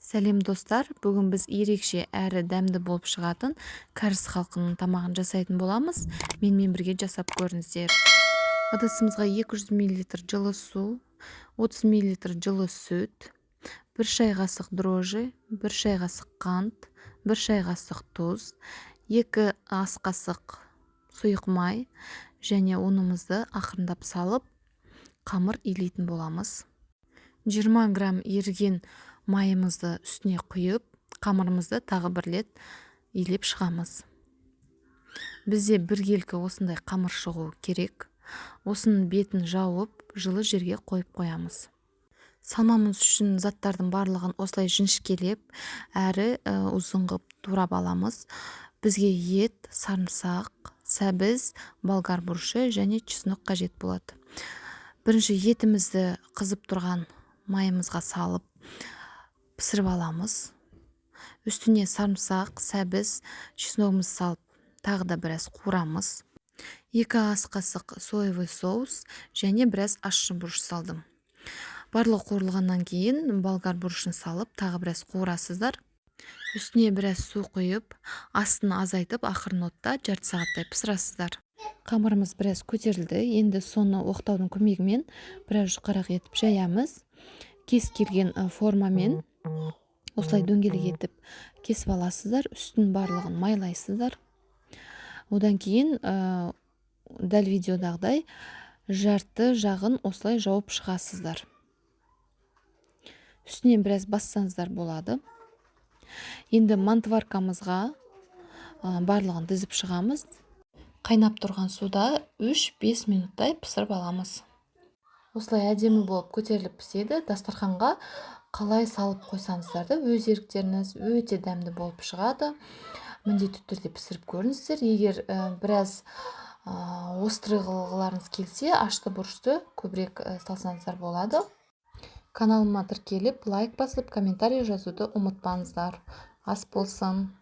Сәлем достар, бүгін біз ерекше әрі дәмді болып шығатын кәріс халқының тамағын жасайтын боламыз. Менімен бірге жасап көріңіздер. Ыдысымызға 200 мл жылы су, 30 мл жылы сүт, 1 шай қасық дрожжи, 1 шай қасық қант, 1 шай қасық тұз, 2 ас қасық сұйық май және ұнымызды ақырындап салып, қамыр илейтін боламыз. 20 грамм еріген майымызды үстіне құйып, қамырымызды тағы бір рет илеп шығамыз. Бізде біркелкі осындай қамыр шығу керек. Осының бетін жауып, жылы жерге қойып қоямыз. Салмамыз үшін заттардың барлығын осылай жіңішкелеп, әрі ұзын қылып турап аламыз. Бізге ет, сарымсақ, сәбіз, болгар бұрышы және чеснок қажет болады. Бірінші етімізді қызып тұрған майымызға салып пісіріп аламыз. Үстіне сарымсақ, сәбіз, чесногымызды салып, тағы да біраз қуырамыз. 2 ас қасық соевый соус және біраз ащы бұрыш салдым. Барлығы қуырылғаннан кейін болгар бұрышын салып, тағы біраз қуырасыздар. Үстіне біраз су құйып, астын азайтып, ақырын отта жарты сағаттай пісірасыздар. Қамырымыз біраз көтерілді. Енді соны оқтаудың көмегімен біраз жұқарақ етіп жаямыз. Кез келген формамен осылай дөңгелек етіп кесіп аласыздар. Үстін барлығын майлайсыздар. Одан кейін дәл видеодағыдай жарты жағын осылай жауып шығасыздар. Үстінен біраз бассаңыздар болады. Енді мантываркамызға барлығын дізіп шығамыз. Қайнап тұрған суда 3-5 минуттай пісіріп аламыз. Осылай әдемі болып көтеріліп піседі. Дастарханға қалай салып қойсаңыздар да өз еріктеріңіз, өте дәмді болып шығады. Міндетті түрде пісіріп көріңіздер. Егер біраз острый қылғыларыңыз келсе, ашты бұрышты көбірек салсаңыздар болады. Каналыма тіркеліп, лайк басып, комментарий жазуды ұмытпаңыздар. Ас болсын.